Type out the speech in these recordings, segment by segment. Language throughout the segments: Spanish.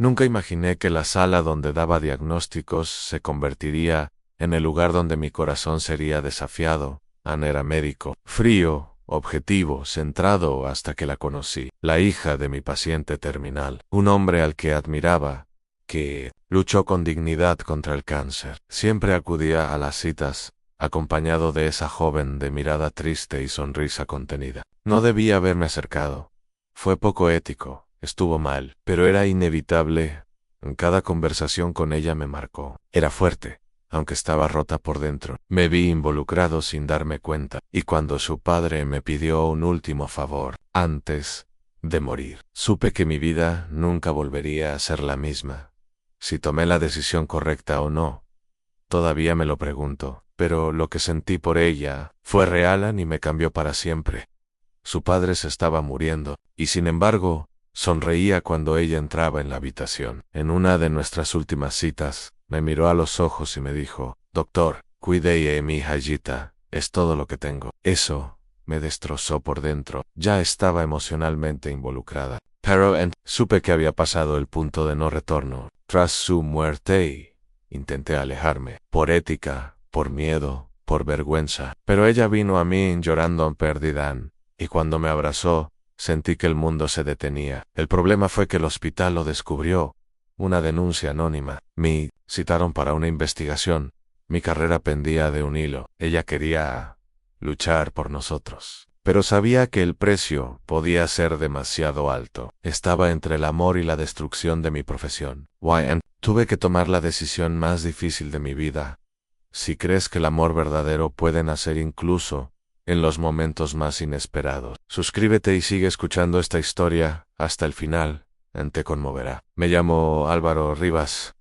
Nunca imaginé que la sala donde daba diagnósticos se convertiría en el lugar donde mi corazón sería desafiado. Anne era médico, frío, objetivo, centrado hasta que la conocí. La hija de mi paciente terminal, un hombre al que admiraba, que luchó con dignidad contra el cáncer. Siempre acudía a las citas, acompañado de esa joven de mirada triste y sonrisa contenida. No debía haberme acercado. Fue poco ético, estuvo mal, pero era inevitable. En cada conversación con ella me marcó. Era fuerte, aunque estaba rota por dentro. Me vi involucrado sin darme cuenta, y cuando su padre me pidió un último favor, antes de morir, supe que mi vida nunca volvería a ser la misma. Si tomé la decisión correcta o no, todavía me lo pregunto, pero lo que sentí por ella fue real y me cambió para siempre. Su padre se estaba muriendo, y sin embargo, sonreía cuando ella entraba en la habitación. En una de nuestras últimas citas, me miró a los ojos y me dijo: «Doctor, cuide de mi hija Gita, es todo lo que tengo». Eso me destrozó por dentro. Ya estaba emocionalmente involucrada. Pero supe que había pasado el punto de no retorno. Tras su muerte, intenté alejarme, por ética, por miedo, por vergüenza. Pero ella vino a mí llorando en pérdida, y cuando me abrazó, sentí que el mundo se detenía. El problema fue que el hospital lo descubrió. Una denuncia anónima. Me citaron para una investigación. Mi carrera pendía de un hilo. Ella quería luchar por nosotros, pero sabía que el precio podía ser demasiado alto. Estaba entre el amor y la destrucción de mi profesión. Tuve que tomar la decisión más difícil de mi vida. Si crees que el amor verdadero puede nacer incluso en los momentos más inesperados. Suscríbete y sigue escuchando esta historia hasta el final. Te conmoverá. Me llamo Álvaro Rivas.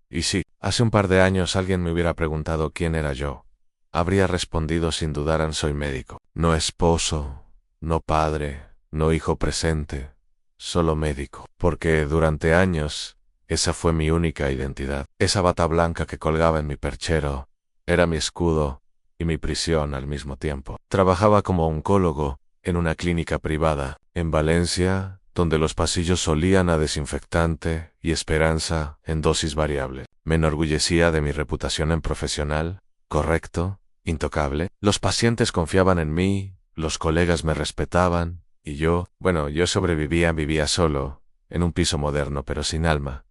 Y sí, hace un par de años alguien me hubiera preguntado quién era yo. Habría respondido sin dudar: soy médico. No esposo, no padre, no hijo presente, solo médico. Porque durante años, esa fue mi única identidad. Esa bata blanca que colgaba en mi perchero era mi escudo y mi prisión al mismo tiempo. Trabajaba como oncólogo en una clínica privada en Valencia, donde los pasillos olían a desinfectante y esperanza en dosis variables. Me enorgullecía de mi reputación en profesional, correcto, intocable. Los pacientes confiaban en mí, los colegas me respetaban, y yo vivía solo, en un piso moderno pero sin alma.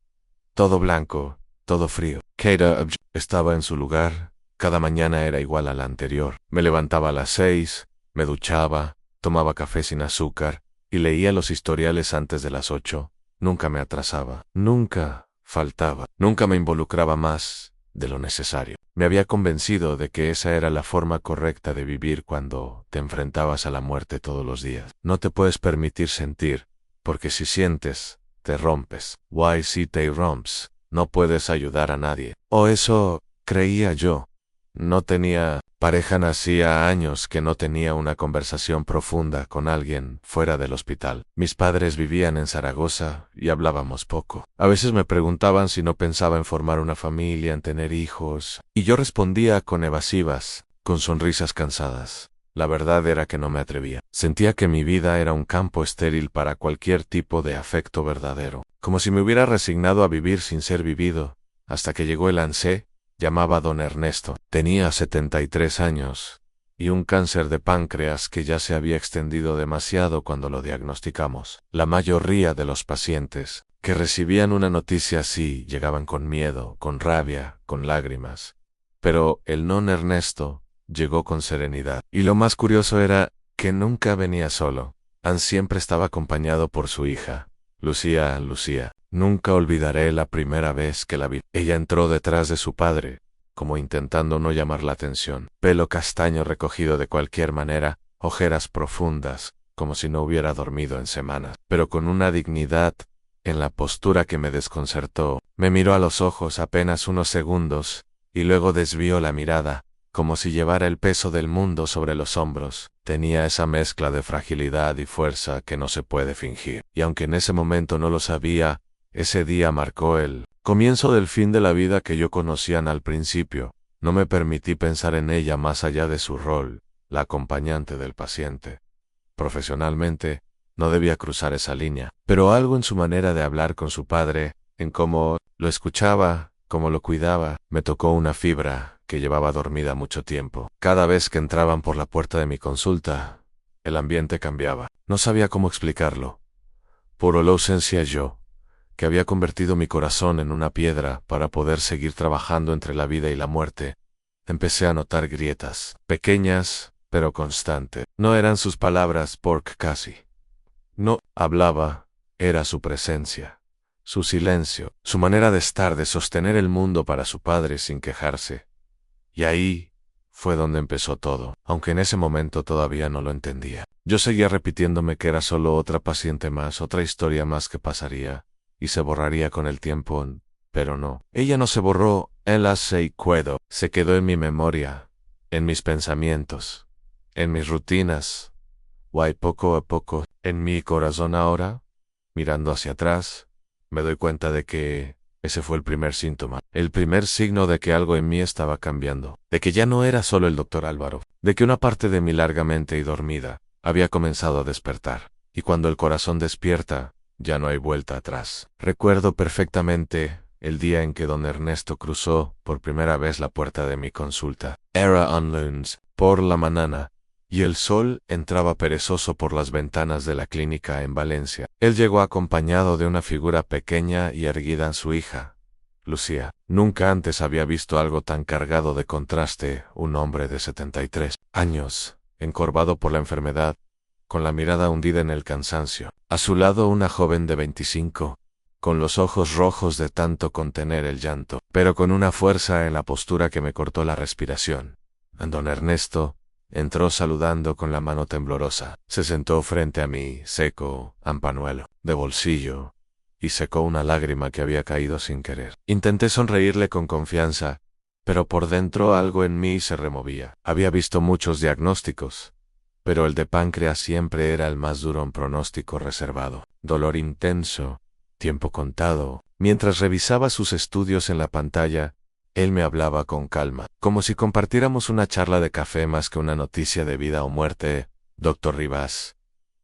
Todo blanco, todo frío. Kate estaba en su lugar. Cada mañana era igual a la anterior. Me levantaba a las 6, me duchaba, tomaba café sin azúcar y leía los historiales antes de las 8. Nunca me atrasaba, nunca faltaba, nunca me involucraba más de lo necesario. Me había convencido de que esa era la forma correcta de vivir cuando te enfrentabas a la muerte todos los días. No te puedes permitir sentir, porque si sientes, te rompes. Si te rompes, no puedes ayudar a nadie. O eso creía yo. No tenía pareja. Hacía años que no tenía una conversación profunda con alguien fuera del hospital. Mis padres vivían en Zaragoza y hablábamos poco. A veces me preguntaban si no pensaba en formar una familia, en tener hijos, y yo respondía con evasivas, con sonrisas cansadas. La verdad era que no me atrevía. Sentía que mi vida era un campo estéril para cualquier tipo de afecto verdadero, como si me hubiera resignado a vivir sin ser vivido, hasta que llegó el ANSE. Llamaba don Ernesto. Tenía 73 años y un cáncer de páncreas que ya se había extendido demasiado cuando lo diagnosticamos. La mayoría de los pacientes que recibían una noticia así llegaban con miedo, con rabia, con lágrimas. Pero el don Ernesto llegó con serenidad. Y lo más curioso era que nunca venía solo. Siempre estaba acompañado por su hija, Lucía. Nunca olvidaré la primera vez que la vi. Ella entró detrás de su padre, como intentando no llamar la atención. Pelo castaño recogido de cualquier manera, ojeras profundas, como si no hubiera dormido en semanas, pero con una dignidad en la postura que me desconcertó. Me miró a los ojos apenas unos segundos, y luego desvió la mirada, como si llevara el peso del mundo sobre los hombros. Tenía esa mezcla de fragilidad y fuerza que no se puede fingir. Y aunque en ese momento no lo sabía, ese día marcó el comienzo del fin de la vida que yo conocía al principio. No me permití pensar en ella más allá de su rol, la acompañante del paciente. Profesionalmente, no debía cruzar esa línea, pero algo en su manera de hablar con su padre en cómo lo escuchaba, cómo lo cuidaba. Me tocó una fibra que llevaba dormida mucho tiempo. Cada vez que entraban por la puerta de mi consulta, el ambiente cambiaba. No sabía cómo explicarlo. Por la ausencia yo, que había convertido mi corazón en una piedra para poder seguir trabajando entre la vida y la muerte, empecé a notar grietas, pequeñas, pero constantes. No eran sus palabras, porque casi no hablaba, era su presencia, su silencio, su manera de estar, de sostener el mundo para su padre sin quejarse. Y ahí fue donde empezó todo, aunque en ese momento todavía no lo entendía. Yo seguía repitiéndome que era solo otra paciente más, otra historia más que pasaría, y se borraría con el tiempo, pero no. Ella no se borró, ella se quedó. Se quedó en mi memoria, en mis pensamientos, en mis rutinas, y poco a poco, en mi corazón ahora, mirando hacia atrás, me doy cuenta de que ese fue el primer síntoma, el primer signo de que algo en mí estaba cambiando, de que ya no era solo el doctor Álvaro, de que una parte de mí largamente y dormida había comenzado a despertar, y cuando el corazón despierta, ya no hay vuelta atrás. Recuerdo perfectamente el día en que don Ernesto cruzó por primera vez la puerta de mi consulta. Era un lunes, por la mañana, y el sol entraba perezoso por las ventanas de la clínica en Valencia. Él llegó acompañado de una figura pequeña y erguida en su hija, Lucía. Nunca antes había visto algo tan cargado de contraste, un hombre de 73 años, encorvado por la enfermedad, con la mirada hundida en el cansancio. A su lado una joven de 25, con los ojos rojos de tanto contener el llanto, pero con una fuerza en la postura que me cortó la respiración. Don Ernesto entró saludando con la mano temblorosa. Se sentó frente a mí, seco, un pañuelo de bolsillo, y secó una lágrima que había caído sin querer. Intenté sonreírle con confianza, pero por dentro algo en mí se removía. Había visto muchos diagnósticos, pero el de páncreas siempre era el más duro en pronóstico reservado. Dolor intenso, tiempo contado. Mientras revisaba sus estudios en la pantalla, él me hablaba con calma, como si compartiéramos una charla de café más que una noticia de vida o muerte. Doctor Rivas,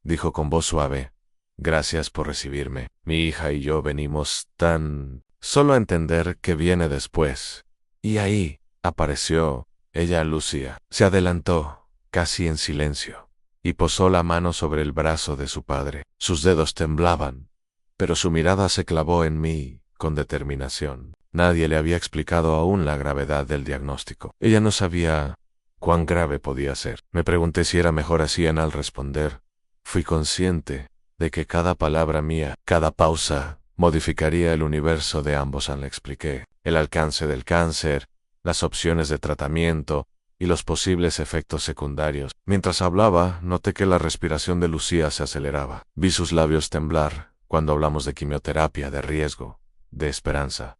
dijo con voz suave, gracias por recibirme. Mi hija y yo venimos tan solo a entender qué viene después. Y ahí apareció ella, Lucía. Se adelantó, casi en silencio, y posó la mano sobre el brazo de su padre. Sus dedos temblaban, pero su mirada se clavó en mí con determinación. Nadie le había explicado aún la gravedad del diagnóstico. Ella no sabía cuán grave podía ser. Me pregunté si era mejor así. Al responder, fui consciente de que cada palabra mía, cada pausa, modificaría el universo de ambos. Le expliqué el alcance del cáncer, las opciones de tratamiento y los posibles efectos secundarios. Mientras hablaba, noté que la respiración de Lucía se aceleraba. Vi sus labios temblar cuando hablamos de quimioterapia, de riesgo, de esperanza.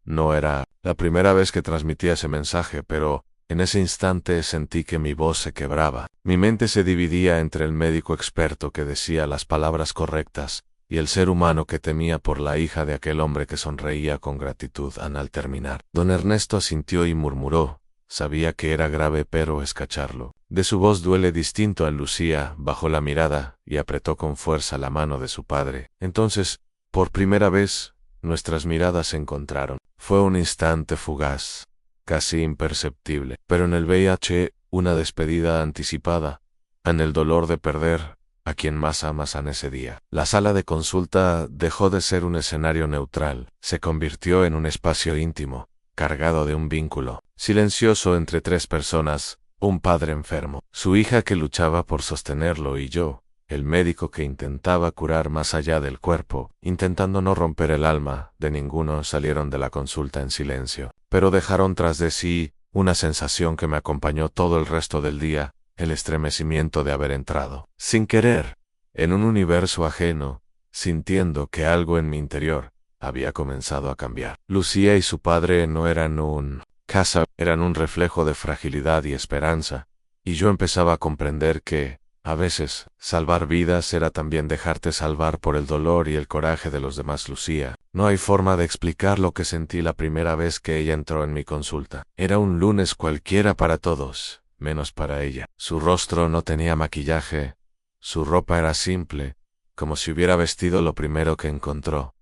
No era la primera vez que transmitía ese mensaje, pero en ese instante sentí que mi voz se quebraba. Mi mente se dividía entre el médico experto que decía las palabras correctas y el ser humano que temía por la hija de aquel hombre que sonreía con gratitud al terminar. Don Ernesto asintió y murmuró. Sabía que era grave, pero escacharlo. De su voz duele distinto a Lucía, bajó la mirada y apretó con fuerza la mano de su padre. Entonces, por primera vez, nuestras miradas se encontraron. Fue un instante fugaz, casi imperceptible, pero en el VIH, una despedida anticipada, en el dolor de perder a quien más amas en ese día. La sala de consulta dejó de ser un escenario neutral, se convirtió en un espacio íntimo, cargado de un vínculo silencioso entre tres personas, un padre enfermo, su hija que luchaba por sostenerlo y yo, el médico que intentaba curar más allá del cuerpo, intentando no romper el alma de ninguno. Salieron de la consulta en silencio, pero dejaron tras de sí una sensación que me acompañó todo el resto del día, el estremecimiento de haber entrado, sin querer, en un universo ajeno, sintiendo que algo en mi interior había comenzado a cambiar. Lucía y su padre no eran un casa, eran un reflejo de fragilidad y esperanza, y yo empezaba a comprender que, a veces, salvar vidas era también dejarte salvar por el dolor y el coraje de los demás. Lucía, no hay forma de explicar lo que sentí la primera vez que ella entró en mi consulta. Era un lunes cualquiera para todos, menos para ella. Su rostro no tenía maquillaje, su ropa era simple, como si hubiera vestido lo primero que encontró.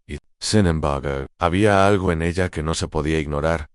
Y Sin embargo, había algo en ella que no se podía ignorar.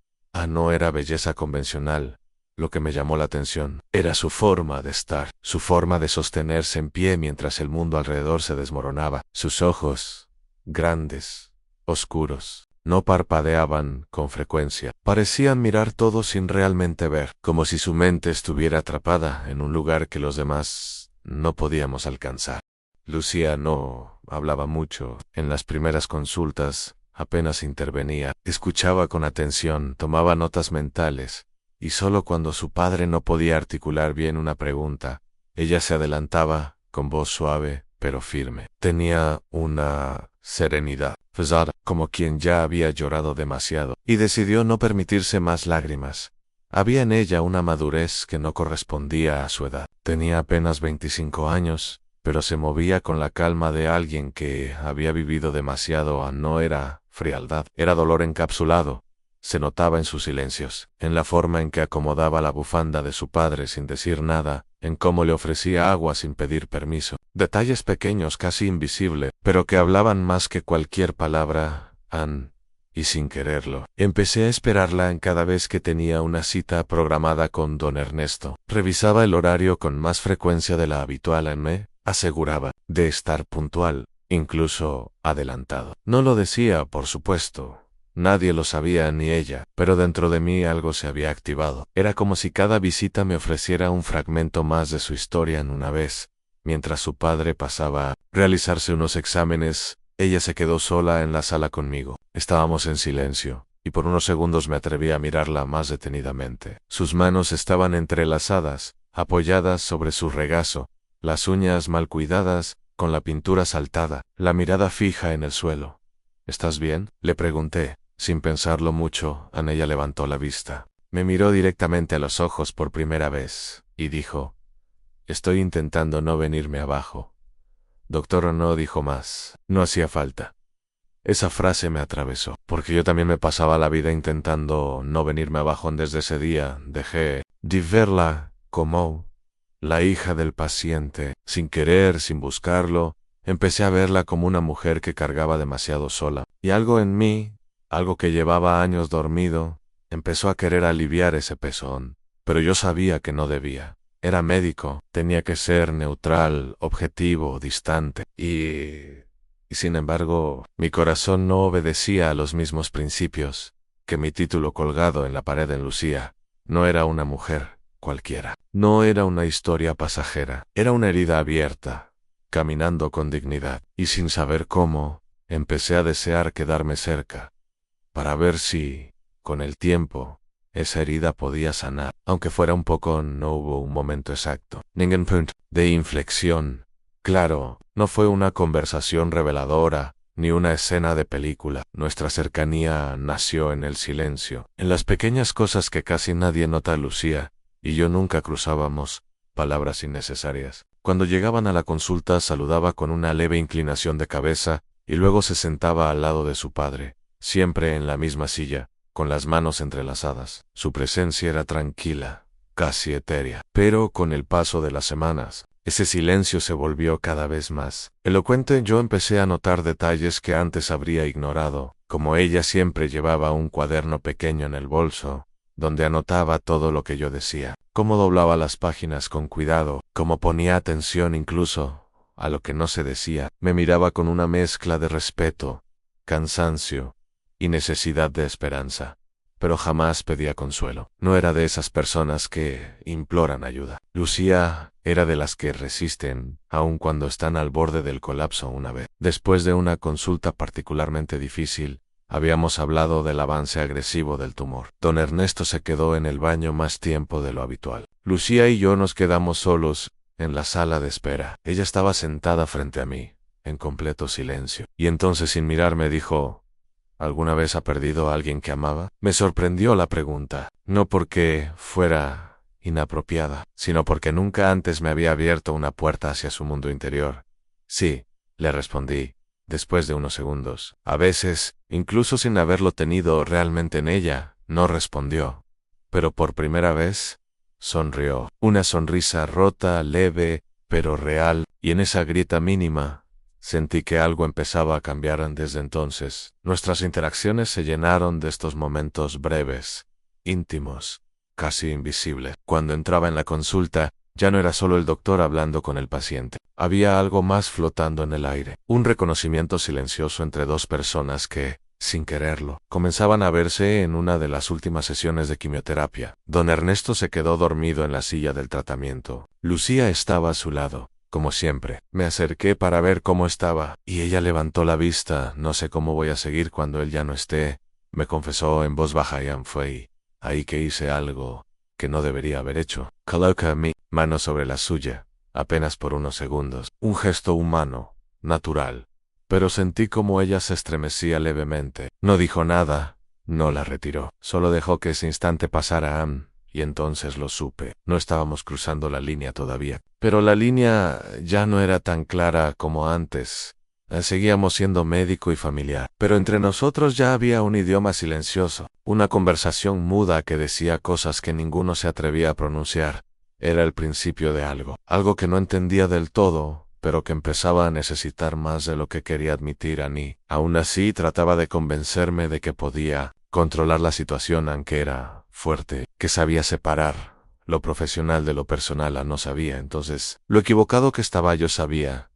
No era belleza convencional. Lo que me llamó la atención era su forma de estar, su forma de sostenerse en pie mientras el mundo alrededor se desmoronaba. Sus ojos, grandes, oscuros, no parpadeaban con frecuencia. Parecían mirar todo sin realmente ver, como si su mente estuviera atrapada en un lugar que los demás no podíamos alcanzar. Lucía no hablaba mucho. En las primeras consultas apenas intervenía, escuchaba con atención, tomaba notas mentales, y solo cuando su padre no podía articular bien una pregunta, ella se adelantaba con voz suave pero firme. Tenía una serenidad, pesada, como quien ya había llorado demasiado, y decidió no permitirse más lágrimas. Había en ella una madurez que no correspondía a su edad. Tenía apenas 25 años, pero se movía con la calma de alguien que había vivido demasiado. No era frialdad, era dolor encapsulado. Se notaba en sus silencios, en la forma en que acomodaba la bufanda de su padre sin decir nada, en cómo le ofrecía agua sin pedir permiso. Detalles pequeños, casi invisibles, pero que hablaban más que cualquier palabra. Y sin quererlo, empecé a esperarla en cada vez que tenía una cita programada con don Ernesto. Revisaba el horario con más frecuencia de la habitual. Me aseguraba de estar puntual, incluso adelantado. No lo decía, por supuesto. Nadie lo sabía, ni ella, pero dentro de mí algo se había activado. Era como si cada visita me ofreciera un fragmento más de su historia. En una vez, mientras su padre pasaba a realizarse unos exámenes, ella se quedó sola en la sala conmigo. Estábamos en silencio, y por unos segundos me atreví a mirarla más detenidamente. Sus manos estaban entrelazadas, apoyadas sobre su regazo, las uñas mal cuidadas, con la pintura saltada, la mirada fija en el suelo. ¿Estás bien?, le pregunté. Sin pensarlo mucho, Ella levantó la vista. Me miró directamente a los ojos por primera vez, y dijo: «Estoy intentando no venirme abajo». Doctor, no dijo más. No hacía falta. Esa frase me atravesó, porque yo también me pasaba la vida intentando no venirme abajo. Desde ese día dejé de verla como la hija del paciente. Sin querer, sin buscarlo, empecé a verla como una mujer que cargaba demasiado sola. Y algo en mí, algo que llevaba años dormido, empezó a querer aliviar ese pesón. Pero yo sabía que no debía. Era médico, tenía que ser neutral, objetivo, distante. Y sin embargo, mi corazón no obedecía a los mismos principios que mi título colgado en la pared en Lucía. No era una mujer cualquiera. No era una historia pasajera. Era una herida abierta, caminando con dignidad. Y sin saber cómo, empecé a desear quedarme cerca, para ver si, con el tiempo, esa herida podía sanar. Aunque fuera un poco, no hubo un momento exacto. Ningún punto de inflexión. Claro, no fue una conversación reveladora, ni una escena de película. Nuestra cercanía nació en el silencio, en las pequeñas cosas que casi nadie nota. Lucía y yo nunca cruzábamos palabras innecesarias. Cuando llegaban a la consulta, saludaba con una leve inclinación de cabeza, y luego se sentaba al lado de su padre, siempre en la misma silla, con las manos entrelazadas. Su presencia era tranquila, casi etérea. Pero con el paso de las semanas, ese silencio se volvió cada vez más elocuente. Yo empecé a notar detalles que antes habría ignorado, como ella siempre llevaba un cuaderno pequeño en el bolso, donde anotaba todo lo que yo decía, cómo doblaba las páginas con cuidado, cómo ponía atención incluso a lo que no se decía. Me miraba con una mezcla de respeto, cansancio y necesidad de esperanza, pero jamás pedía consuelo. No era de esas personas que imploran ayuda. Lucía era de las que resisten, aun cuando están al borde del colapso. Una vez, después de una consulta particularmente difícil, habíamos hablado del avance agresivo del tumor. Don Ernesto se quedó en el baño más tiempo de lo habitual. Lucía y yo nos quedamos solos en la sala de espera. Ella estaba sentada frente a mí, en completo silencio. Y entonces, sin mirarme, dijo: ¿Alguna vez ha perdido a alguien que amaba? Me sorprendió la pregunta, no porque fuera inapropiada, sino porque nunca antes me había abierto una puerta hacia su mundo interior. Sí, le respondí, después de unos segundos. A veces, incluso sin haberlo tenido realmente en ella. No respondió. Pero por primera vez, sonrió. Una sonrisa rota, leve, pero real, y en esa grieta mínima Sentí que algo empezaba a cambiar desde entonces. Nuestras interacciones se llenaron de estos momentos breves, íntimos, casi invisibles. Cuando entraba en la consulta, ya no era solo el doctor hablando con el paciente. Había algo más flotando en el aire. Un reconocimiento silencioso entre dos personas que, sin quererlo, comenzaban a verse en una de las últimas sesiones de quimioterapia. Don Ernesto se quedó dormido en la silla del tratamiento. Lucía estaba a su lado, como siempre. Me acerqué para ver cómo estaba, y ella levantó la vista. No sé cómo voy a seguir cuando él ya no esté, me confesó en voz baja, y fue ahí que hice algo que no debería haber hecho. Coloca mi mano sobre la suya, apenas por unos segundos. Un gesto humano, natural. Pero sentí como ella se estremecía levemente. No dijo nada, no la retiró. Solo dejó que ese instante pasara, y entonces lo supe. No estábamos cruzando la línea todavía. Pero la línea ya no era tan clara como antes. Seguíamos siendo médico y familiar. Pero entre nosotros ya había un idioma silencioso. Una conversación muda que decía cosas que ninguno se atrevía a pronunciar. Era el principio de algo. Algo que no entendía del todo, pero que empezaba a necesitar más de lo que quería admitir a mí. Aún así, trataba de convencerme de que podía controlar la situación, aunque era fuerte, que sabía separar lo profesional de lo personal. No sabía entonces lo equivocado que estaba. Yo sabía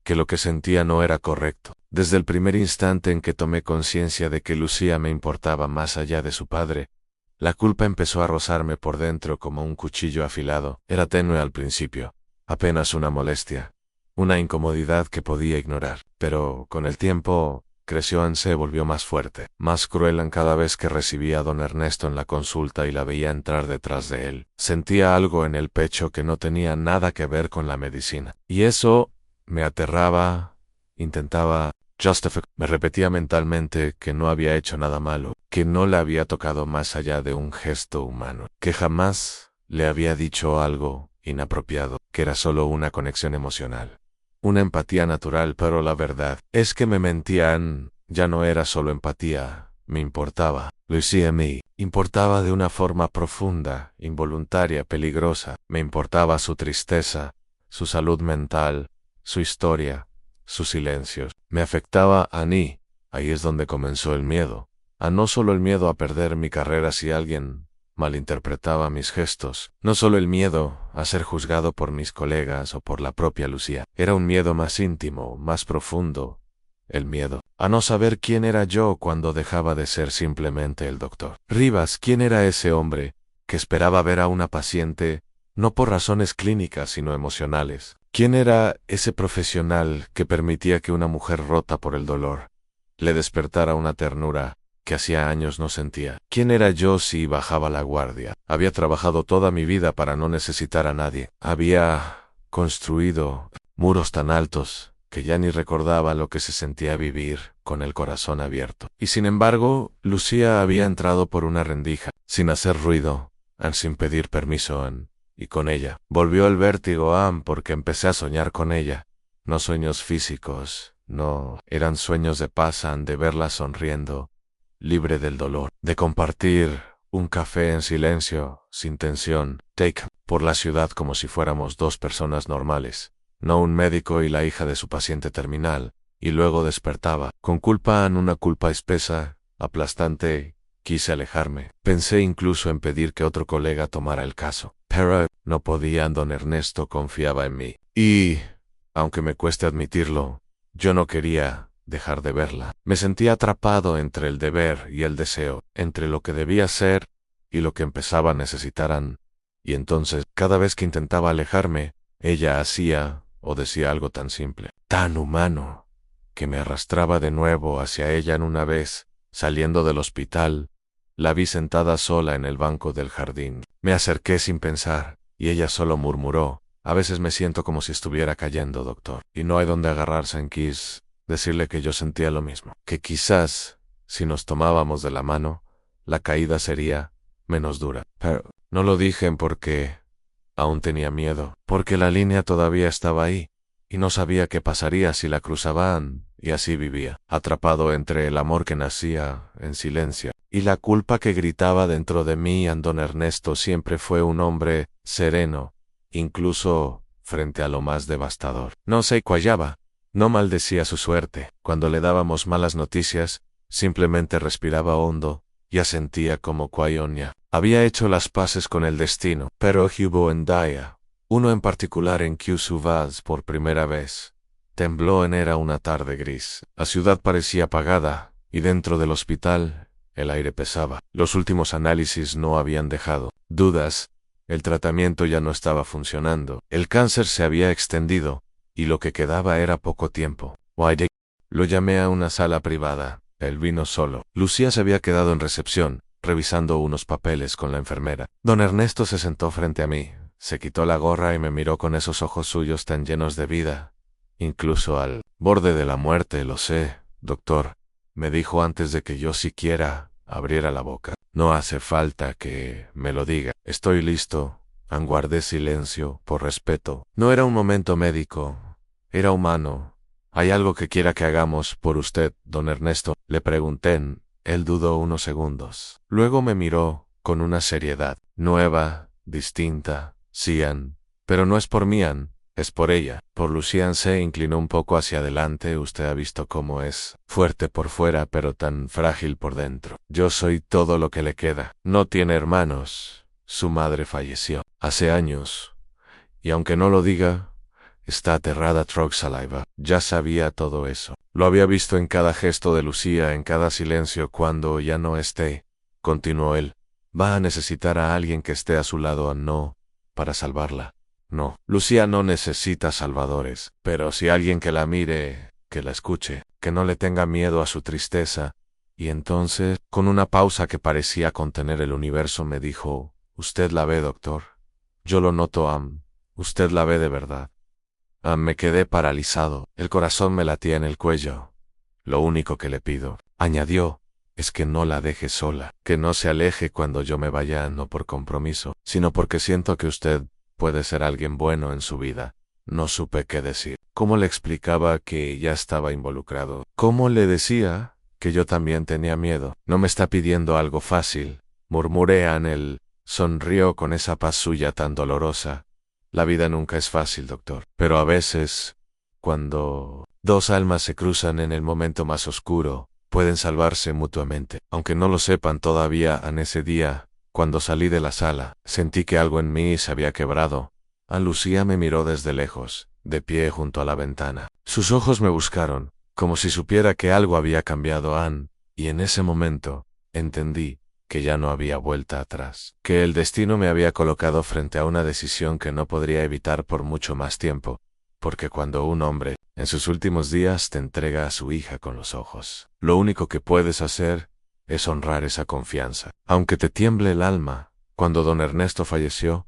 que lo que sentía no era correcto. Desde el primer instante en que tomé conciencia de que Lucía me importaba más allá de su padre, la culpa empezó a rozarme por dentro como un cuchillo afilado. Era tenue al principio, apenas una molestia, una incomodidad que podía ignorar, pero con el tiempo creció, se volvió más fuerte, más cruel en cada vez que recibía a don Ernesto en la consulta y la veía entrar detrás de él. Sentía algo en el pecho que no tenía nada que ver con la medicina, y eso me aterraba. Intentaba justificar. Me repetía mentalmente que no había hecho nada malo, que no le había tocado más allá de un gesto humano, que jamás le había dicho algo inapropiado, que era solo una conexión emocional, una empatía natural. Pero la verdad es que me mentían. Ya no era solo empatía, me importaba. Lucía me importaba de una forma profunda, involuntaria, peligrosa. Me importaba su tristeza, su salud mental, su historia, sus silencios. Me afectaba a mí. Ahí es donde comenzó el miedo. No solo el miedo a perder mi carrera si alguien malinterpretaba mis gestos. No solo el miedo a ser juzgado por mis colegas o por la propia Lucía. Era un miedo más íntimo, más profundo. El miedo a no saber quién era yo cuando dejaba de ser simplemente el doctor Rivas. ¿Quién era ese hombre que esperaba ver a una paciente, no por razones clínicas sino emocionales? ¿Quién era ese profesional que permitía que una mujer rota por el dolor le despertara una ternura que hacía años no sentía? ¿Quién era yo si bajaba la guardia? Había trabajado toda mi vida para no necesitar a nadie. Había construido muros tan altos que ya ni recordaba lo que se sentía vivir con el corazón abierto. Y sin embargo, Lucía había entrado por una rendija, sin hacer ruido, sin pedir permiso, y con ella volvió el vértigo, porque empecé a soñar con ella. No sueños físicos, no, eran sueños de paz, de verla sonriendo, libre del dolor, de compartir un café en silencio, sin tensión, por la ciudad como si fuéramos dos personas normales, no un médico y la hija de su paciente terminal. Y luego despertaba, con culpa, una culpa espesa, aplastante. Quise alejarme. Pensé incluso en pedir que otro colega tomara el caso. Pero no podía. Don Ernesto confiaba en mí. Y, aunque me cueste admitirlo, yo no quería dejar de verla. Me sentía atrapado entre el deber y el deseo, entre lo que debía ser y lo que empezaba a necesitar. Y entonces, cada vez que intentaba alejarme, ella hacía o decía algo tan simple, tan humano, que me arrastraba de nuevo hacia ella. Una vez, saliendo del hospital, la vi sentada sola en el banco del jardín. Me acerqué sin pensar, y ella solo murmuró: a veces me siento como si estuviera cayendo, doctor, y no hay donde agarrarse. Quis decirle que yo sentía lo mismo, que quizás, si nos tomábamos de la mano, la caída sería menos dura. Pero no lo dije porque aún tenía miedo, porque la línea todavía estaba ahí, y no sabía qué pasaría si la cruzaban, y así vivía, atrapado entre el amor que nacía en silencio y la culpa que gritaba dentro de mí. Don Ernesto siempre fue un hombre sereno, incluso frente a lo más devastador. No se cuajaba, No maldecía su suerte. Cuando le dábamos malas noticias, simplemente respiraba hondo y asentía como Quaionia. Había hecho las paces con el destino, pero hubo en Daya, uno en particular en Q-Suvaz por primera vez. Tembló en era una tarde gris. La ciudad parecía apagada, y dentro del hospital, el aire pesaba. Los últimos análisis no habían dejado dudas. El tratamiento ya no estaba funcionando. El cáncer se había extendido, y lo que quedaba era poco tiempo. Lo llamé a una sala privada. Él vino solo. Lucía se había quedado en recepción, revisando unos papeles con la enfermera. Don Ernesto se sentó frente a mí, se quitó la gorra y me miró con esos ojos suyos tan llenos de vida. Incluso al borde de la muerte, lo sé, doctor, me dijo antes de que yo siquiera abriera la boca. No hace falta que me lo diga. Estoy listo. Guardé silencio, por respeto. No era un momento médico, era humano. ¿Hay algo que quiera que hagamos por usted, don Ernesto? Le pregunté. Él dudó unos segundos. Luego me miró con una seriedad nueva, distinta. Cian. Pero no es por mí, Ann, es por ella. Por Lucian. Se inclinó un poco hacia adelante. Usted ha visto cómo es. Fuerte por fuera, pero tan frágil por dentro. Yo soy todo lo que le queda. No tiene hermanos. Su madre falleció hace años. Y aunque no lo diga, está aterrada. Troxaliva. Ya sabía todo eso. Lo había visto en cada gesto de Lucía, en cada silencio. Cuando ya no esté, continuó él, va a necesitar a alguien que esté a su lado. No, para salvarla. No, Lucía no necesita salvadores, pero sí alguien que la mire, que la escuche, que no le tenga miedo a su tristeza. Y entonces, con una pausa que parecía contener el universo, me dijo, «¿Usted la ve, doctor?» «Yo lo noto, Am. Usted la ve de verdad». Me quedé paralizado. El corazón me latía en el cuello. «Lo único que le pido», añadió, «es que no la deje sola, que no se aleje cuando yo me vaya, no por compromiso, sino porque siento que usted puede ser alguien bueno en su vida». No supe qué decir. ¿Cómo le explicaba que ya estaba involucrado? ¿Cómo le decía que yo también tenía miedo? No me está pidiendo algo fácil, murmuré. Él sonrió con esa paz suya tan dolorosa. La vida nunca es fácil, doctor. Pero a veces, cuando dos almas se cruzan en el momento más oscuro, pueden salvarse mutuamente. Aunque no lo sepan todavía, en ese día, cuando salí de la sala, sentí que algo en mí se había quebrado. Lucía me miró desde lejos, de pie junto a la ventana. Sus ojos me buscaron, como si supiera que algo había cambiado. Y en ese momento, entendí que ya no había vuelta atrás, que el destino me había colocado frente a una decisión que no podría evitar por mucho más tiempo, porque cuando un hombre, en sus últimos días, te entrega a su hija con los ojos, lo único que puedes hacer es honrar esa confianza. Aunque te tiemble el alma, cuando don Ernesto falleció,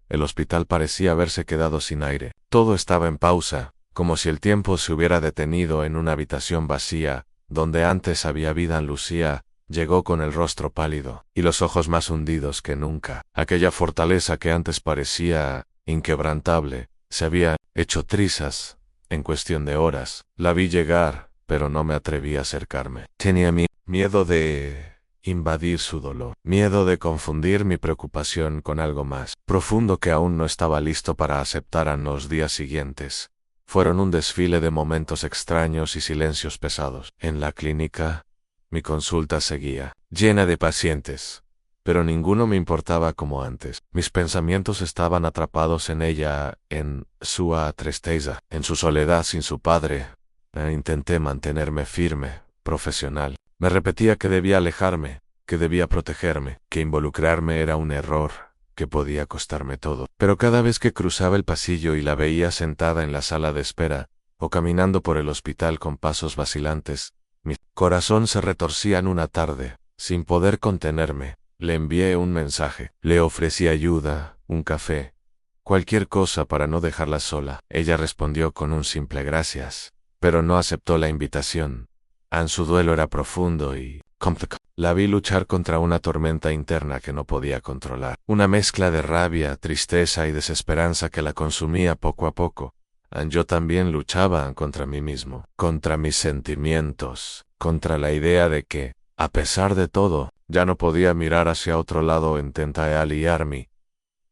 el hospital parecía haberse quedado sin aire. Todo estaba en pausa, como si el tiempo se hubiera detenido en una habitación vacía, donde antes había vida. Lucía llegó con el rostro pálido y los ojos más hundidos que nunca. Aquella fortaleza que antes parecía inquebrantable se había hecho trizas en cuestión de horas. La vi llegar, pero no me atreví a acercarme. Tenía miedo de invadir su dolor, miedo de confundir mi preocupación con algo más profundo que aún no estaba listo para aceptar. Los días siguientes fueron un desfile de momentos extraños y silencios pesados. En la clínica, mi consulta seguía, llena de pacientes, pero ninguno me importaba como antes. Mis pensamientos estaban atrapados en ella, en su tristeza, en su soledad sin su padre. Intenté mantenerme firme, profesional. Me repetía que debía alejarme, que debía protegerme, que involucrarme era un error, que podía costarme todo. Pero cada vez que cruzaba el pasillo y la veía sentada en la sala de espera, o caminando por el hospital con pasos vacilantes, mi corazón se retorcía. En una tarde, sin poder contenerme, le envié un mensaje. Le ofrecí ayuda, un café, cualquier cosa para no dejarla sola. Ella respondió con un simple gracias, pero no aceptó la invitación. Su duelo era profundo y complicado. La vi luchar contra una tormenta interna que no podía controlar. Una mezcla de rabia, tristeza y desesperanza que la consumía poco a poco. Yo también luchaba contra mí mismo, contra mis sentimientos, contra la idea de que, a pesar de todo, ya no podía mirar hacia otro lado. Intenté aliarme,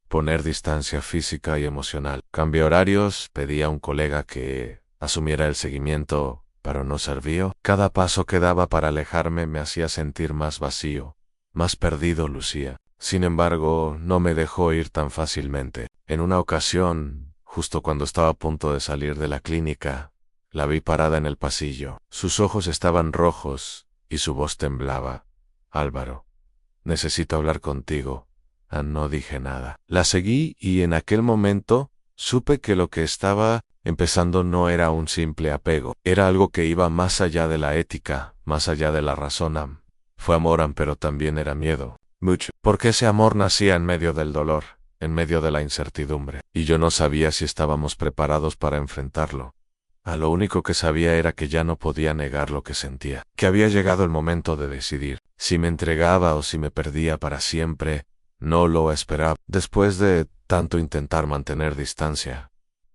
poner distancia física y emocional. Cambié horarios, pedí a un colega que asumiera el seguimiento, pero no sirvió. Cada paso que daba para alejarme me hacía sentir más vacío, más perdido Lucía. Sin embargo, no me dejó ir tan fácilmente. En una ocasión, justo cuando estaba a punto de salir de la clínica, la vi parada en el pasillo. Sus ojos estaban rojos y su voz temblaba. Álvaro, necesito hablar contigo. No dije nada. La seguí y en aquel momento supe que lo que estaba empezando no era un simple apego. Era algo que iba más allá de la ética, más allá de la razón. Fue amor, pero también era miedo. Mucho. Porque ese amor nacía en medio del dolor, en medio de la incertidumbre. Y yo no sabía si estábamos preparados para enfrentarlo. Lo único que sabía era que ya no podía negar lo que sentía. Que había llegado el momento de decidir. Si me entregaba o si me perdía para siempre. No lo esperaba. Después de tanto intentar mantener distancia,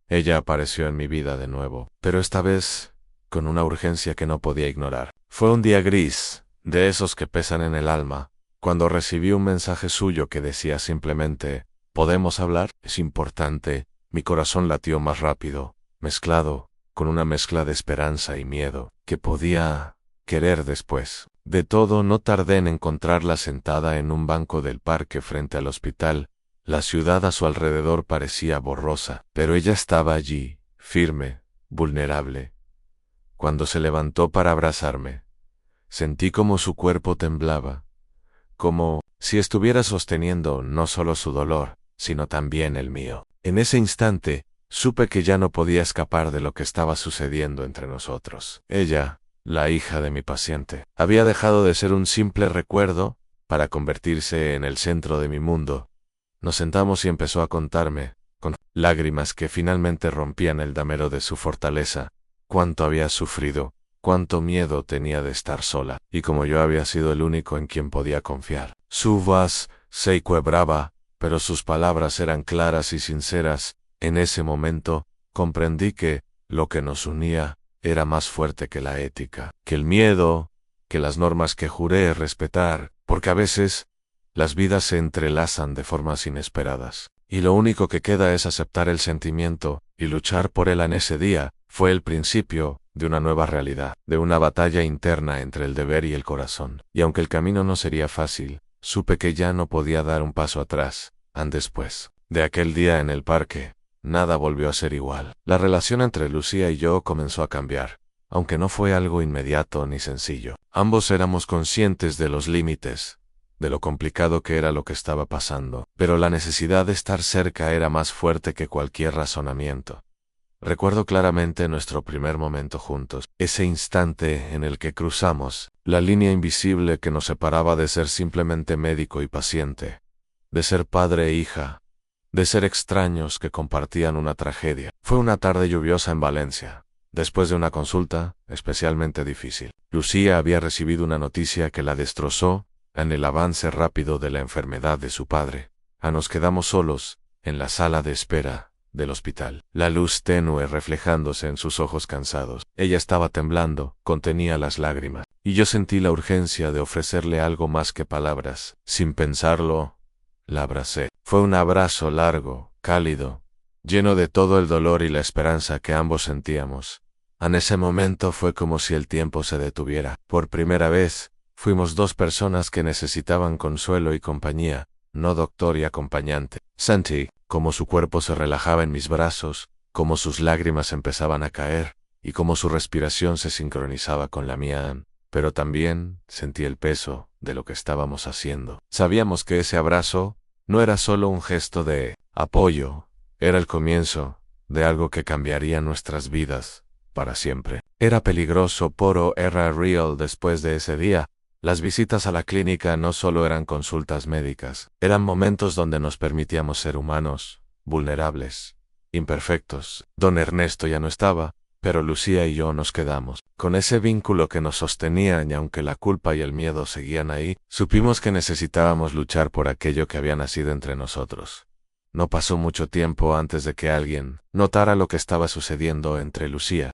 ella apareció en mi vida de nuevo. Pero esta vez con una urgencia que no podía ignorar. Fue un día gris, de esos que pesan en el alma, cuando recibí un mensaje suyo que decía simplemente, ¿podemos hablar? Es importante. Mi corazón latió más rápido, mezclado con una mezcla de esperanza y miedo, que podía querer después. De todo, no tardé en encontrarla sentada en un banco del parque frente al hospital. La ciudad a su alrededor parecía borrosa, pero ella estaba allí, firme, vulnerable. Cuando se levantó para abrazarme, sentí como su cuerpo temblaba, como si estuviera sosteniendo no solo su dolor, sino también el mío. En ese instante, supe que ya no podía escapar de lo que estaba sucediendo entre nosotros. Ella, la hija de mi paciente, había dejado de ser un simple recuerdo para convertirse en el centro de mi mundo. Nos sentamos y empezó a contarme, con lágrimas que finalmente rompían el damero de su fortaleza, cuánto había sufrido, cuánto miedo tenía de estar sola, y como yo había sido el único en quien podía confiar. Su voz se quebraba, pero sus palabras eran claras y sinceras. En ese momento, comprendí que lo que nos unía era más fuerte que la ética, que el miedo, que las normas que juré respetar, porque a veces las vidas se entrelazan de formas inesperadas, y lo único que queda es aceptar el sentimiento y luchar por él. En ese día fue el principio de una nueva realidad, de una batalla interna entre el deber y el corazón. Y aunque el camino no sería fácil, supe que ya no podía dar un paso atrás. Después de aquel día en el parque, nada volvió a ser igual. La relación entre Lucía y yo comenzó a cambiar, aunque no fue algo inmediato ni sencillo. Ambos éramos conscientes de los límites, de lo complicado que era lo que estaba pasando, pero la necesidad de estar cerca era más fuerte que cualquier razonamiento. Recuerdo claramente nuestro primer momento juntos, ese instante en el que cruzamos la línea invisible que nos separaba de ser simplemente médico y paciente, de ser padre e hija, de ser extraños que compartían una tragedia. Fue una tarde lluviosa en Valencia, después de una consulta especialmente difícil. Lucía había recibido una noticia que la destrozó en el avance rápido de la enfermedad de su padre. Nos quedamos solos en la sala de espera del hospital, la luz tenue reflejándose en sus ojos cansados. Ella estaba temblando, contenía las lágrimas, y yo sentí la urgencia de ofrecerle algo más que palabras. Sin pensarlo, la abracé. Fue un abrazo largo, cálido, lleno de todo el dolor y la esperanza que ambos sentíamos. En ese momento fue como si el tiempo se detuviera. Por primera vez, fuimos dos personas que necesitaban consuelo y compañía, no doctor y acompañante. Sentí cómo su cuerpo se relajaba en mis brazos, cómo sus lágrimas empezaban a caer, y cómo su respiración se sincronizaba con la mía. Pero también sentí el peso de lo que estábamos haciendo. Sabíamos que ese abrazo no era solo un gesto de apoyo, era el comienzo de algo que cambiaría nuestras vidas para siempre. Era peligroso, pero era real. Después de ese día, las visitas a la clínica no solo eran consultas médicas, eran momentos donde nos permitíamos ser humanos, vulnerables, imperfectos. Don Ernesto ya no estaba, pero Lucía y yo nos quedamos. Con ese vínculo que nos sostenía, y aunque la culpa y el miedo seguían ahí, supimos que necesitábamos luchar por aquello que había nacido entre nosotros. No pasó mucho tiempo antes de que alguien notara lo que estaba sucediendo entre Lucía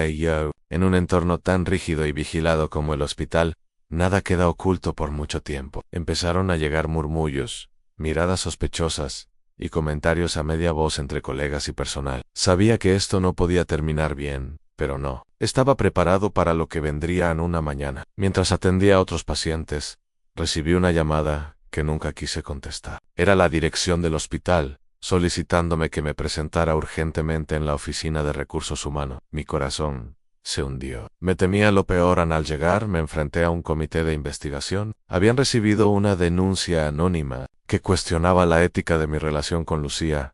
y yo. En un entorno tan rígido y vigilado como el hospital, nada queda oculto por mucho tiempo. Empezaron a llegar murmullos, miradas sospechosas y comentarios a media voz entre colegas y personal. Sabía que esto no podía terminar bien, pero no. Estaba preparado para lo que vendría en una mañana. Mientras atendía a otros pacientes, recibí una llamada que nunca quise contestar. Era la dirección del hospital, solicitándome que me presentara urgentemente en la oficina de recursos humanos. Mi corazón se hundió. Me temía lo peor. Al llegar, me enfrenté a un comité de investigación. Habían recibido una denuncia anónima que cuestionaba la ética de mi relación con Lucía,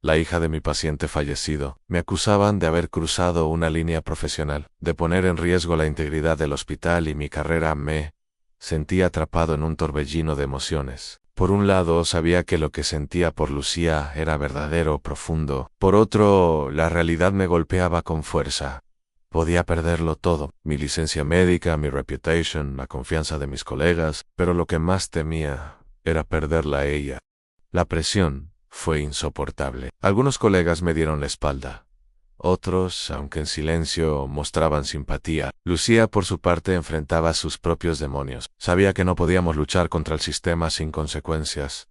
la hija de mi paciente fallecido. Me acusaban de haber cruzado una línea profesional, de poner en riesgo la integridad del hospital y mi carrera. Me sentí atrapado en un torbellino de emociones. Por un lado, sabía que lo que sentía por Lucía era verdadero, profundo. Por otro, la realidad me golpeaba con fuerza. Podía perderlo todo, mi licencia médica, mi reputation, la confianza de mis colegas, pero lo que más temía era perderla a ella. La presión fue insoportable. Algunos colegas me dieron la espalda. Otros, aunque en silencio, mostraban simpatía. Lucía, por su parte, enfrentaba sus propios demonios. Sabía que no podíamos luchar contra el sistema sin consecuencias.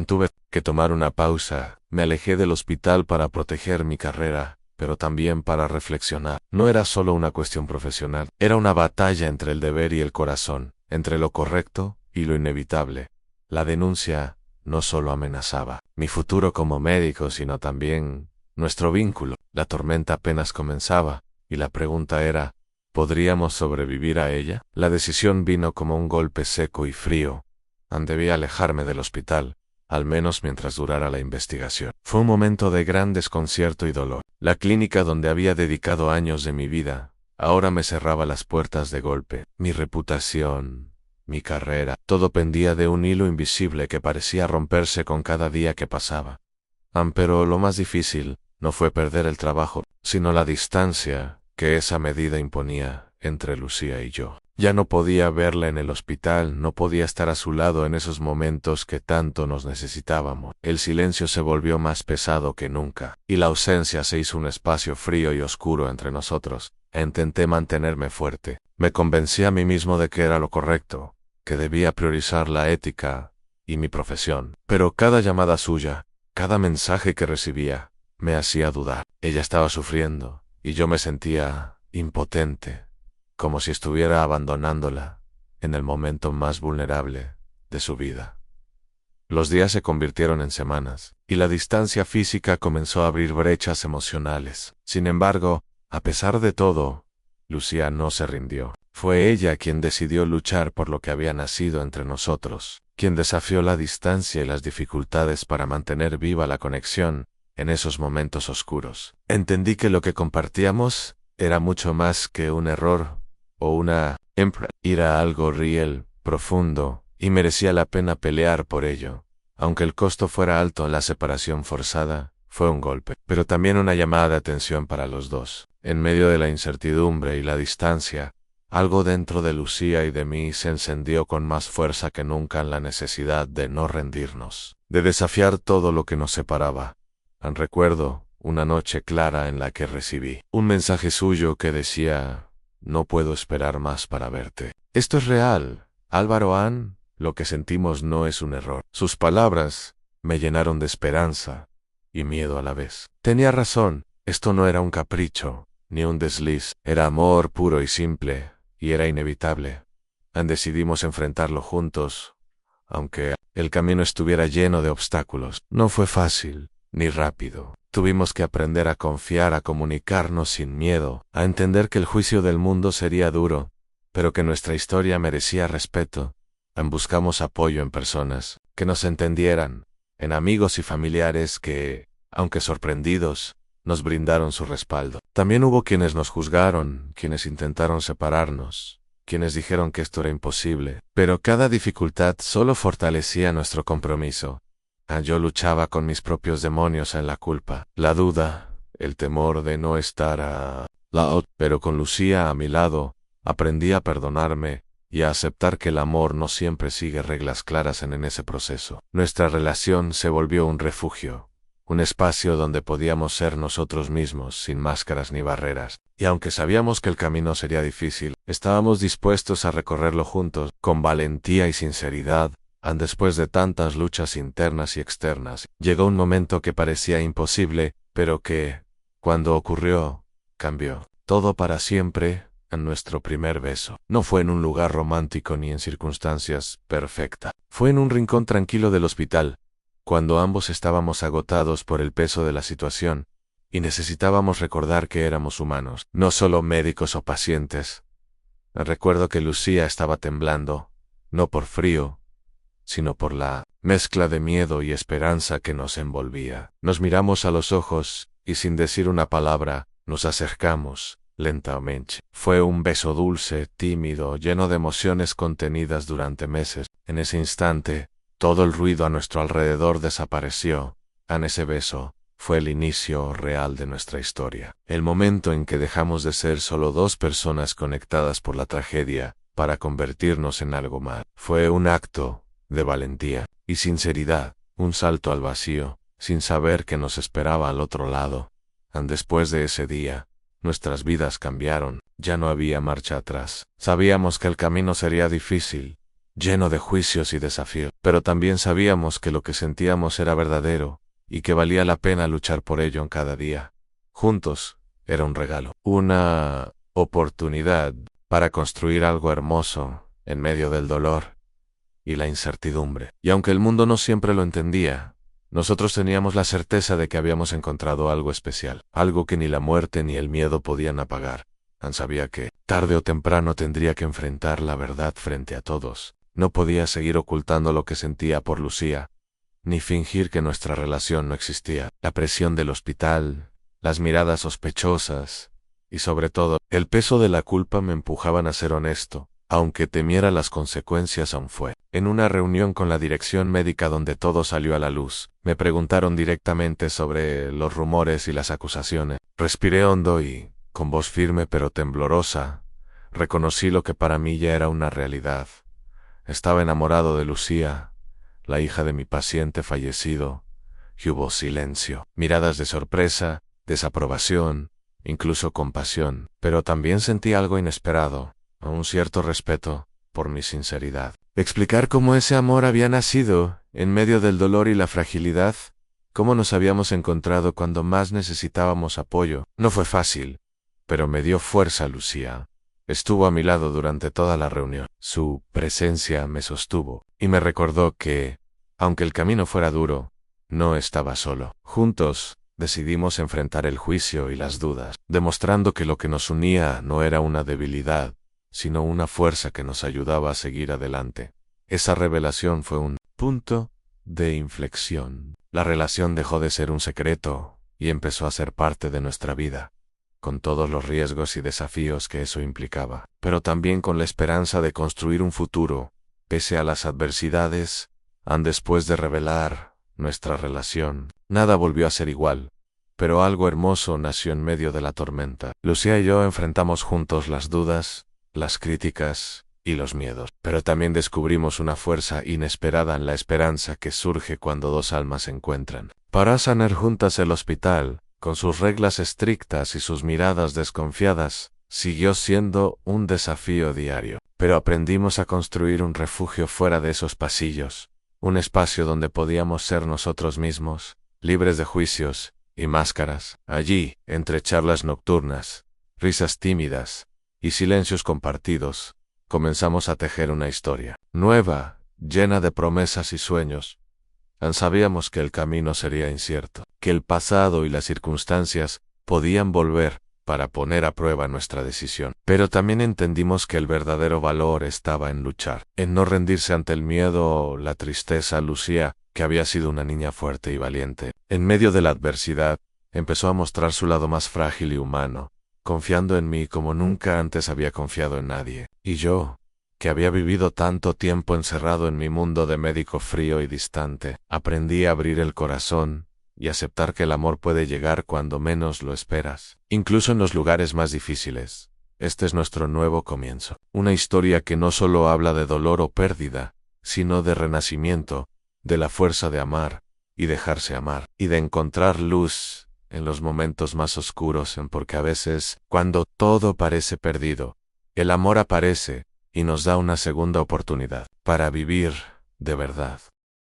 Tuve que tomar una pausa. Me alejé del hospital para proteger mi carrera, pero también para reflexionar. No era solo una cuestión profesional, era una batalla entre el deber y el corazón, entre lo correcto y lo inevitable. La denuncia no solo amenazaba mi futuro como médico, sino también nuestro vínculo. La tormenta apenas comenzaba, y la pregunta era, ¿podríamos sobrevivir a ella? La decisión vino como un golpe seco y frío. Debía alejarme del hospital, al menos mientras durara la investigación. Fue un momento de gran desconcierto y dolor. La clínica donde había dedicado años de mi vida, ahora me cerraba las puertas de golpe. Mi reputación, mi carrera, todo pendía de un hilo invisible que parecía romperse con cada día que pasaba. Pero lo más difícil no fue perder el trabajo, sino la distancia que esa medida imponía entre Lucía y yo. Ya no podía verla en el hospital, no podía estar a su lado en esos momentos que tanto nos necesitábamos. El silencio se volvió más pesado que nunca, y la ausencia se hizo un espacio frío y oscuro entre nosotros. Intenté mantenerme fuerte. Me convencí a mí mismo de que era lo correcto, que debía priorizar la ética y mi profesión. Pero cada llamada suya, cada mensaje que recibía, me hacía dudar. Ella estaba sufriendo, y yo me sentía impotente, como si estuviera abandonándola en el momento más vulnerable de su vida. Los días se convirtieron en semanas, y la distancia física comenzó a abrir brechas emocionales. Sin embargo, a pesar de todo, Lucía no se rindió. Fue ella quien decidió luchar por lo que había nacido entre nosotros, quien desafió la distancia y las dificultades para mantener viva la conexión en esos momentos oscuros. Entendí que lo que compartíamos era mucho más que un error o una era algo real, profundo, y merecía la pena pelear por ello. Aunque el costo fuera alto, la separación forzada fue un golpe, pero también una llamada de atención para los dos. En medio de la incertidumbre y la distancia, algo dentro de Lucía y de mí se encendió con más fuerza que nunca en la necesidad de no rendirnos, de desafiar todo lo que nos separaba. Recuerdo una noche clara en la que recibí un mensaje suyo que decía: «No puedo esperar más para verte. Esto es real, Álvaro Ann, lo que sentimos no es un error». Sus palabras me llenaron de esperanza y miedo a la vez. Tenía razón, esto no era un capricho, ni un desliz, era amor puro y simple, y era inevitable. Decidimos enfrentarlo juntos, aunque el camino estuviera lleno de obstáculos. No fue fácil ni rápido. Tuvimos que aprender a confiar, a comunicarnos sin miedo, a entender que el juicio del mundo sería duro, pero que nuestra historia merecía respeto. Buscamos apoyo en personas que nos entendieran, en amigos y familiares que, aunque sorprendidos, nos brindaron su respaldo. También hubo quienes nos juzgaron, quienes intentaron separarnos, quienes dijeron que esto era imposible, pero cada dificultad solo fortalecía nuestro compromiso. Yo luchaba con mis propios demonios en la culpa, la duda, el temor de no estar pero con Lucía a mi lado, aprendí a perdonarme y a aceptar que el amor no siempre sigue reglas claras en ese proceso. Nuestra relación se volvió un refugio, un espacio donde podíamos ser nosotros mismos sin máscaras ni barreras. Y aunque sabíamos que el camino sería difícil, estábamos dispuestos a recorrerlo juntos, con valentía y sinceridad. Después de tantas luchas internas y externas, llegó un momento que parecía imposible, pero que, cuando ocurrió, cambió Todo para siempre, en nuestro primer beso. No fue en un lugar romántico ni en circunstancias perfectas. Fue en un rincón tranquilo del hospital, cuando ambos estábamos agotados por el peso de la situación, y necesitábamos recordar que éramos humanos, no solo médicos o pacientes. Recuerdo que Lucía estaba temblando, no por frío, sino por la mezcla de miedo y esperanza que nos envolvía. Nos miramos a los ojos, y sin decir una palabra, nos acercamos lentamente. Fue un beso dulce, tímido, lleno de emociones contenidas durante meses. En ese instante, todo el ruido a nuestro alrededor desapareció. En ese beso, fue el inicio real de nuestra historia. El momento en que dejamos de ser solo dos personas conectadas por la tragedia para convertirnos en algo más. Fue un acto de valentía y sinceridad, un salto al vacío, sin saber qué nos esperaba al otro lado. Después de ese día, nuestras vidas cambiaron, ya no había marcha atrás. Sabíamos que el camino sería difícil, lleno de juicios y desafíos, pero también sabíamos que lo que sentíamos era verdadero, y que valía la pena luchar por ello en cada día. Juntos, era un regalo, una oportunidad para construir algo hermoso en medio del dolor y la incertidumbre. Y aunque el mundo no siempre lo entendía, nosotros teníamos la certeza de que habíamos encontrado algo especial, algo que ni la muerte ni el miedo podían apagar. Sabía que, tarde o temprano, tendría que enfrentar la verdad frente a todos. No podía seguir ocultando lo que sentía por Lucía, ni fingir que nuestra relación no existía. La presión del hospital, las miradas sospechosas, y sobre todo, el peso de la culpa me empujaban a ser honesto, aunque temiera las consecuencias. Aún fue en una reunión con la dirección médica donde todo salió a la luz. Me preguntaron directamente sobre los rumores y las acusaciones. Respiré hondo y, con voz firme pero temblorosa, reconocí lo que para mí ya era una realidad. Estaba enamorado de Lucía, la hija de mi paciente fallecido, y hubo silencio, miradas de sorpresa, desaprobación, incluso compasión, pero también sentí algo inesperado, un cierto respeto por mi sinceridad. Explicar cómo ese amor había nacido en medio del dolor y la fragilidad, cómo nos habíamos encontrado cuando más necesitábamos apoyo, no fue fácil, pero me dio fuerza Lucía. Estuvo a mi lado durante toda la reunión. Su presencia me sostuvo y me recordó que, aunque el camino fuera duro, no estaba solo. Juntos, decidimos enfrentar el juicio y las dudas, demostrando que lo que nos unía no era una debilidad, sino una fuerza que nos ayudaba a seguir adelante. Esa revelación fue un punto de inflexión. La relación dejó de ser un secreto y empezó a ser parte de nuestra vida, con todos los riesgos y desafíos que eso implicaba, pero también con la esperanza de construir un futuro, pese a las adversidades. Después de revelar nuestra relación, nada volvió a ser igual, pero algo hermoso nació en medio de la tormenta. Lucía y yo enfrentamos juntos las dudas, las críticas y los miedos, pero también descubrimos una fuerza inesperada en la esperanza que surge cuando dos almas se encuentran. Para sanar juntas el hospital, con sus reglas estrictas y sus miradas desconfiadas, siguió siendo un desafío diario, pero aprendimos a construir un refugio fuera de esos pasillos, un espacio donde podíamos ser nosotros mismos, libres de juicios y máscaras. Allí, entre charlas nocturnas, risas tímidas y silencios compartidos, comenzamos a tejer una historia nueva, llena de promesas y sueños. Sabíamos que el camino sería incierto, que el pasado y las circunstancias podían volver para poner a prueba nuestra decisión. Pero también entendimos que el verdadero valor estaba en luchar, en no rendirse ante el miedo o la tristeza. Lucía, que había sido una niña fuerte y valiente, en medio de la adversidad, empezó a mostrar su lado más frágil y humano, confiando en mí como nunca antes había confiado en nadie. Y yo, que había vivido tanto tiempo encerrado en mi mundo de médico frío y distante, aprendí a abrir el corazón y aceptar que el amor puede llegar cuando menos lo esperas, incluso en los lugares más difíciles. Este es nuestro nuevo comienzo, una historia que no solo habla de dolor o pérdida, sino de renacimiento, de la fuerza de amar y dejarse amar, y de encontrar luz en los momentos más oscuros, porque a veces, cuando todo parece perdido, el amor aparece y nos da una segunda oportunidad para vivir de verdad.